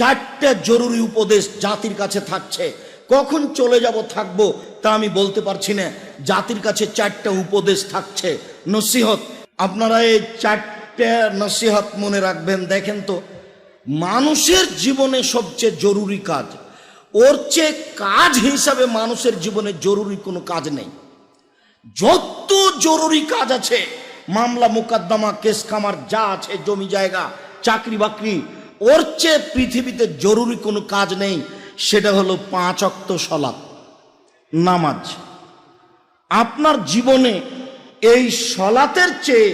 চারটে জরুরি উপদেশ জাতির কাছে থাকছে। কখন চলে যাব থাকবো তা আমি বলতে পারছি না। জাতির কাছে চারটা উপদেশ থাকছে, নসিহত। আপনারা এই চারটে নসিহত মনে রাখবেন। দেখেন তো, মানুষের জীবনে সবচেয়ে জরুরি কাজ, ওর চেয়ে কাজ হিসাবে মানুষের জীবনে জরুরি কোনো কাজ নেই। যত জরুরি কাজ আছে, মামলা মোকদ্দমা কেস কামার যা আছে, জমি জায়গা চাকরি বাকরি, ওর চেয়ে পৃথিবীতে জরুরি কোনো কাজ নেই। সেটা হলো 5 ওয়াক্ত সালাত, নামাজ। আপনার জীবনে এই সালাতের চেয়ে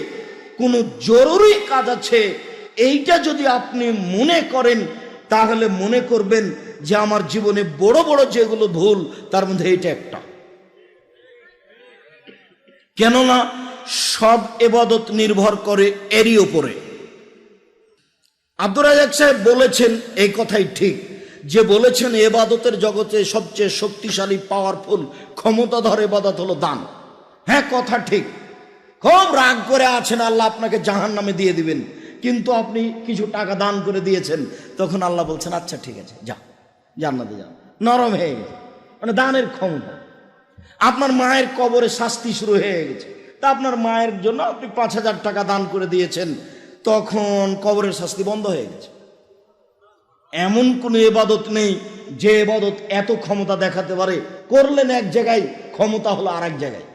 কোনো জরুরি কাজ আছে, এইটা যদি আপনি মনে করেন তাহলে মনে করবেন যে আমার জীবনে বড় বড় যেগুলো ভুল তার মধ্যে এইটা একটা। কেননা সব ইবাদত নির্ভর করে এরই উপরে। আব্দুর রাজ্জাক সাহেব বলেছেন, এই কথাই ঠিক, যে বলেছেন ইবাদতের জগতে সবচেয়ে শক্তিশালী পাওয়ারফুল ক্ষমতাধর ইবাদত হলো দান। হ্যাঁ, কথা ঠিক। খুব রাগ করে আছেন, আল্লাহ আপনাকে জাহান্নামে দিয়ে দিবেন, কিন্তু আপনি কিছু টাকা দান করে দিয়েছেন, তখন আল্লাহ বলছেন আচ্ছা ঠিক আছে, যা জান্নাতে যাও। নরম হয়ে গেছে, মানে দানের ক্ষমতা। আপনার মায়ের কবরে শাস্তি শুরু হয়ে গেছে, তা আপনার মায়ের জন্য আপনি 5,000 টাকা দান করে দিয়েছেন, তখন কবরের শাস্তি বন্ধ হয়ে গেছে। এমন কোনো ইবাদত নেই যে ইবাদত এত ক্ষমতা দেখাতে পারে, করলেন এক জায়গায়, ক্ষমতা হলো আর এক জায়গায়।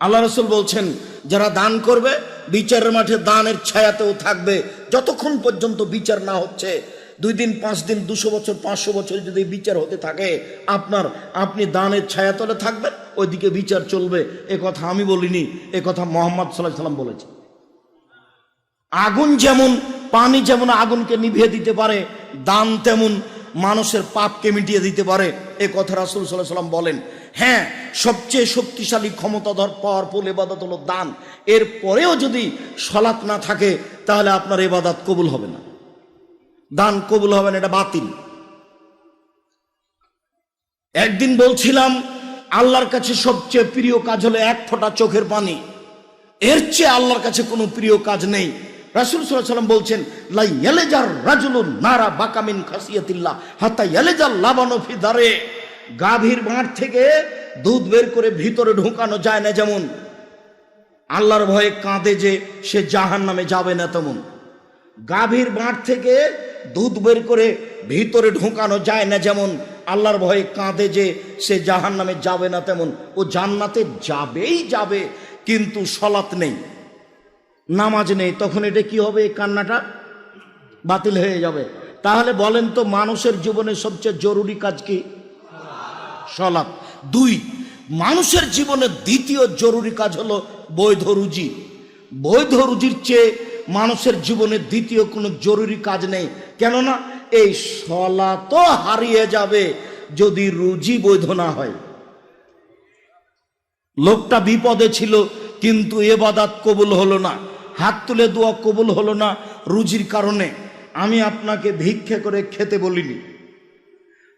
আল্লাহ রাসূল বলছেন, যারা দান করবে বিচারের মাঠে দানের ছায়াতেও থাকবে, যতক্ষণ পর্যন্ত বিচার না হচ্ছে। 2 দিন 5 দিন 200 বছর 500 বছর যদি বিচার হতে থাকে আপনি দানের ছায়াতলে থাকবেন, ওইদিকে বিচার চলবে। এ কথা আমি বলিনি, এ কথা মুহাম্মদ সাল্লাল্লাহু আলাইহি ওয়াসাল্লাম বলেছেন। আগুন যেমন, পানি যেমন আগুনকে নিভিয়ে দিতে পারে, দান তেমন মানুষের পাপকে মিটিয়ে দিতে পারে, এ কথা রাসূল সাল্লাল্লাহু আলাইহি ওয়াসাল্লাম বলেন। হ্যাঁ, সবচেয়ে শক্তিশালী ক্ষমতাধর পাওয়ারফুল ইবাদত হলো দান। এর পরেও যদি সালাত না থাকে তাহলে আপনার ইবাদত কবুল হবে না, দান কবুল হবে না, এটা বাতিল। একদিন বলছিলাম, আল্লাহর কাছে সবচেয়ে প্রিয় কাজ হলো 1 ফোঁটা চোখের পানি। এর চেয়ে আল্লাহর কাছে কোনো প্রিয় কাজ নেই। রাসূল সাল্লাল্লাহু আলাইহি ওয়াসাল্লাম বলছেন, লা ইয়ালাজার রাজুলুন নারা বাকা মিন খাসিয়াতিল্লাহ হাত্তা ইয়ালাজাল লাবানু ফি দারে। গাভীর বাঁট থেকে দুধ বের করে ভিতরে ঢোকানো যায় না যেমন, আল্লাহর ভয়ে কাঁদে যে সে জাহান্নামে যাবে না তেমন। গাভীর বাঁট থেকে দুধ বের করে ভিতরে ঢোকানো যায় না যেমন, আল্লাহর ভয়ে কাঁদে যে সে জাহান্নামে যাবে না তেমন। ও জান্নাতে যাবেই যাবে, কিন্তু সালাত নেই, নামাজ নেই, তখন এটা কি হবে? এই কান্নাটা বাতিল হয়ে যাবে। তাহলে বলেন তো, মানুষের জীবনে সবচেয়ে জরুরি কাজ কি? সালাত। 2, মানুষের জীবনে দ্বিতীয় জরুরি কাজ হলো বৈধ রুজি। বৈধ রুজির চেয়ে মানুষের জীবনে দ্বিতীয় কোনো জরুরি কাজ নেই। কেননা এই সালাতও হারিয়ে যাবে যদি রুজি বৈধ না হয়। লোকটা বিপদে ছিল, কিন্তু ইবাদত কবুল হলো না, হাত তুলে দোয়া কবুল হলো না রুজির কারণে। আমি আপনাকে ভিক্ষে করে খেতে বলিনি,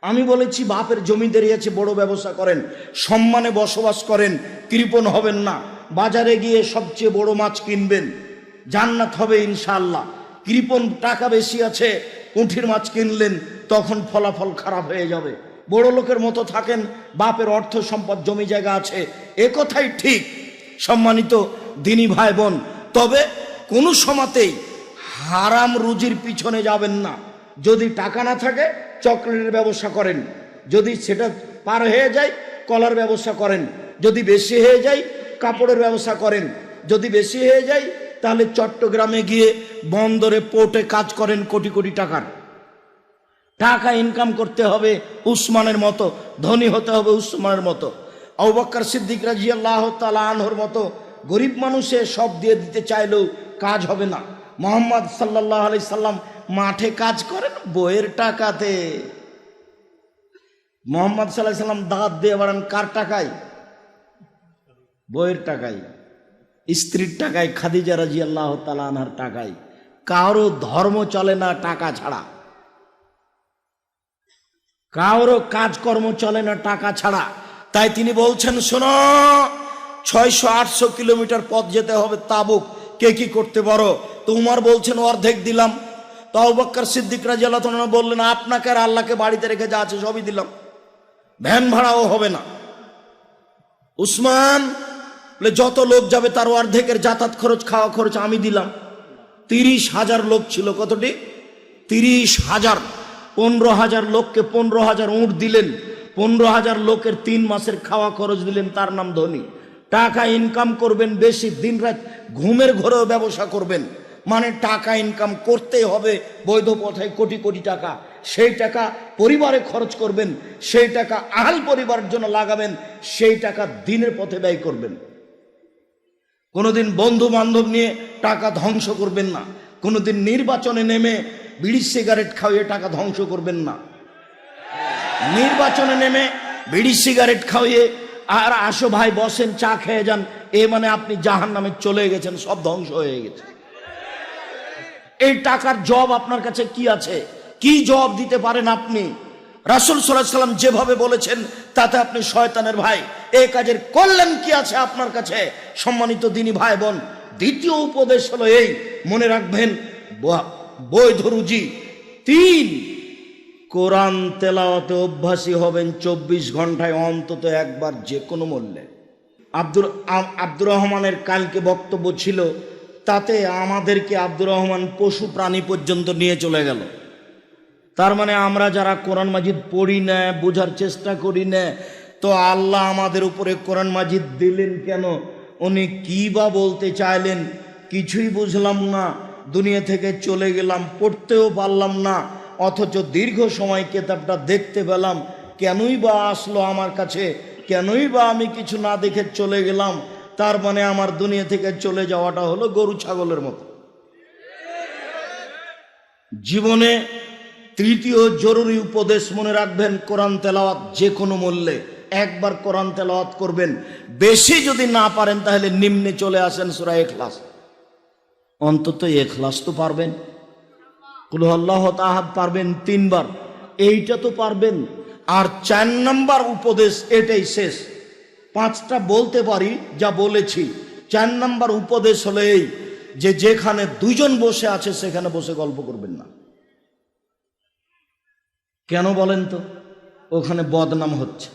আমি বলেছি বাপের জমিদারি আছে, বড় ব্যবসা করেন, সম্মানে বসবাস করেন, কৃপণ হবেন না, বাজারে গিয়ে সবচেয়ে বড় মাছ কিনবেন, জান্নাত হবে ইনশাআল্লাহ। কৃপণ টাকা বেশি আছে, পুঁটির মাছ কিনলেন, তখন ফলাফল খারাপ হয়ে যাবে। বড় লোকের মতো থাকেন, বাপের অর্থ সম্পদ জমি জায়গা আছে, এ কথাই ঠিক। সম্মানিত দিনী ভাই বোন, তবে কোনো সময়তেই হারাম রুজির পিছনে যাবেন না। যদি টাকা না থাকে চকলেটের ব্যবসা করেন, যদি সেটা পার হয়ে যায় কলার ব্যবসা করেন, যদি বেশি হয়ে যায় কাপড়ের ব্যবসা করেন, যদি বেশি হয়ে যায় তাহলে চট্টগ্রামে গিয়ে বন্দরে পোর্টে কাজ করেন, কোটি কোটি টাকার টাকা ইনকাম করতে হবে উসমানের মতো, ধনী হতে হবে উসমানের মতো, আবু বকর সিদ্দিক রাদিয়াল্লাহু তাআলা আনহুর মতো। গরিব মানুষে সব দিয়ে দিতে চাইলেও কাজ হবে না। মুহাম্মদ সাল্লাল্লাহু আলাইহি সাল্লাম মাঠে কাজ করেন বইয়ের টাকাতে। মুহাম্মদ সাল্লাল্লাহু আলাইহি সাল্লাম দাঁত দিয়ে বাড়ান কার টাকায়? বইয়ের টাকায়, স্ত্রীর টাকায়, খাদিজা রাদিয়াল্লাহু তাআলা আনহার টাকায়। কারো ধর্ম চলে না টাকা ছাড়া, কারো কাজকর্ম চলে না টাকা ছাড়া। তাই তিনি বলছেন, শোনো, 600-800 কিলোমিটার পথ যেতে হবে তাবুক, কে কি করতে পারো? তো উমর বলছেন অর্ধেক দিলাম। তো আবু বকর সিদ্দিক রাদিয়াল্লাহু তাআলা বললেন, আপনাকে আর আল্লাহকে বাড়িতে রেখে যা আছে সবই দিলাম, ভ্যান ভাড়াও হবে না। উসমান বলে, যত লোক যাবে তার অর্ধেকের যাতায়াত খরচ, খাওয়া খরচ আমি দিলাম। 30,000 লোক ছিল। কতটি? 30,000। 15,000 লোককে 15,000 উট দিলেন। 15,000 লোকের 3 মাসের খাওয়া খরচ দিলেন। তার নাম ধনী। টাকা ইনকাম করবেন বেশি, দিন রাত ঘুমের ঘরেও ব্যবসা করবেন, মানে টাকা ইনকাম করতেই হবে বৈধ পথে, কোটি কোটি টাকা। সেই টাকা পরিবারে খরচ করবেন, সেই টাকা আহাল পরিবারের জন্য লাগাবেন, সেই টাকা দিনের পথে ব্যয় করবেন। কোনোদিন বন্ধু বান্ধব নিয়ে টাকা ধ্বংস করবেন না। কোনোদিন নির্বাচনে নেমে বিড়ি সিগারেট খাওয়িয়ে টাকা ধ্বংস করবেন না। নির্বাচনে নেমে বিড়ি সিগারেট খাওয়িয়ে আর আসো ভাই বসেন চা খেয়ে যান, এ মানে আপনি জাহান্নামে চলে গেছেন, সব ধ্বংস হয়ে গেছে। এই টাকার জব আপনার কাছে কি আছে? কি জবাব দিতে পারেন আপনি? রাসূল সাল্লাল্লাহু আলাইহি ওয়াসাল্লাম যেভাবে বলেছেন তাতে আপনি শয়তানের ভাই। এই কাজের কল্যাণ কি আছে আপনার কাছে? সম্মানিত দ্বীনি ভাই বোন, দ্বিতীয় উপদেশ হলো এই, মনে রাখবেন, বৈধ রুজি। 3, কোরআন তেলাওয়াতে অভ্যাসী হবেন 24 ঘন্টায় অন্তত একবার, যে কোনো মূল্যে। আব্দুর রহমানের কালকে বক্তব্য ছিল, তাতে আমাদেরকে আব্দুর রহমান পশু প্রাণী পর্যন্ত নিয়ে চলে গেল। তার মানে আমরা যারা কোরআন মাজিদ পড়ি না, বোঝার চেষ্টা করি না, তো আল্লাহ আমাদের উপরে কোরআন মাজিদ দিলেন কেন? উনি কি বা বলতে চাইলেন কিছুই বুঝলাম না। দুনিয়া থেকে চলে গেলাম, পড়তেও পারলাম না, অথচ দীর্ঘ সময় কিতাবটা দেখতে পেলাম। কেনই বা আসলো আমার কাছে? কেনই বা আমি কিছু না দেখে চলে গেলাম? তার মানে আমার দুনিয়া থেকে চলে যাওয়াটা হলো গরু ছাগলের মতো। জীবনে তৃতীয় জরুরি উপদেশ মনে রাখবেন, কোরআন তেলাওয়াত যে কোনো মূল্যে একবার কোরআন তেলাওয়াত করবেন। বেশি যদি না পারেন তাহলে নিম্নে চলে আসেন সূরা ইখলাস, অন্তত ইখলাস তো পারবেন, কুল আল্লাহু আহাদ পারবেন 3 বার, এইটা তো পারবেন। আর 4 নম্বর উপদেশ, এটাই শেষ। 5টা বলতে পারি যা বলেছি। 4 নম্বর উপদেশ হলো এই, যে যেখানে 2 জন বসে আছে সেখানে বসে গল্প করবেন না। কেন বলেন তো? ওখানে বদনাম হচ্ছে।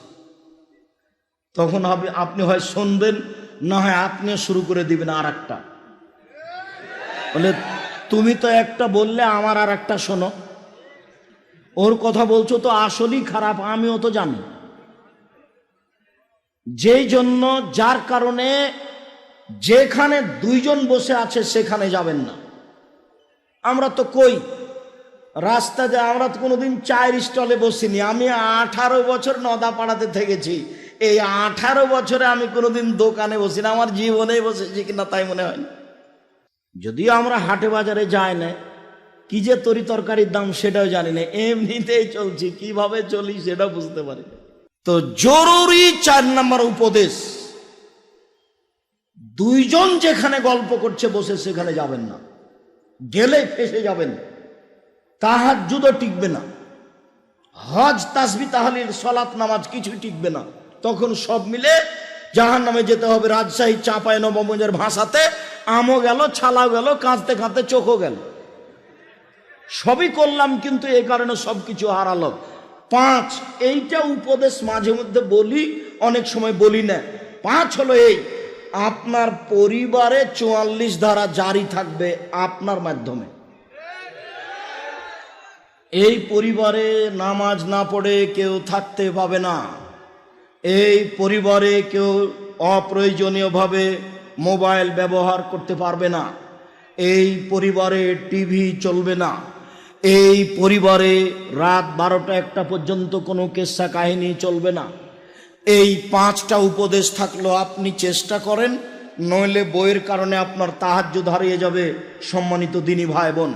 তখন আপনি হয় শুনবেন, না হয় আপনিও শুরু করে দিবেন আর একটা। বলে, তুমি তো একটা বললে, আমার আর একটা শোনো। ওর কথা বলছো তো আসলেই খারাপ, আমিও তো জানি। যেই জন্য, যার কারণে যেখানে 2 জন বসে আছে সেখানে যাবেন না। আমরা তো কই রাস্তাতে, আমরা তো কোনোদিন চায়ের স্টলে বসিনি। আমি 18 বছর নদাপাড়াতে থেকেছি। এই 18 বছরে আমি কোনোদিন দোকানে বসি না। আমার জীবনেই বসেছি কিনা তাই মনে হয় না। যদিও আমরা হাটে বাজারে যাই না, কি যে তরি তরকারির দাম সেটাও জানি না, এমনিতেই চলছি, কিভাবে চলি সেটা বুঝতে পারি না। তো জরুরি 4 নম্বর উপদেশ, 2 জন যেখানে গল্প করছে বসে সেখানে যাবেন না। গেলে ফেসে যাবেন। তাহাজ্জুদও টিকবে না, হজ তাসবিহ তাহলিল সালাত নামাজ কিছুই টিকবে না। তখন সব মিলে জাহান্নামে যেতে হবে। রাজশাহী চাঁপাই নবগঞ্জের ভাষাতে আমও গেল, ছালাও গেল, কাঁদতে কাঁদতে চোখও গেল। সবই করলাম কিন্তু এই কারণে সবকিছু হারালো। 5, এইটা উপদেশ মাঝে মধ্যে বলি, অনেক সময় বলি না। 5 হলো এই, আপনার পরিবারে 44 ধারা জারি থাকবে আপনার মাধ্যমে। এই পরিবারে নামাজ না পড়ে কেউ থাকতে পাবে না। এই পরিবারে কেউ অপ্রয়োজনীয়ভাবে মোবাইল ব্যবহার করতে পারবে না। এই পরিবারে টিভি চলবে না। এই পরিবারে রাত 12টা-1টা পর্যন্ত কোনো কেসা কাহিনী চলবে না। এই 5টা উপদেশ থাকলো, আপনি চেষ্টা করেন, নইলে বইয়ের কারণে আপনার তাহাজ্জুদ হারিয়ে যাবে। সম্মানিত দ্বীনি ভাই বোন।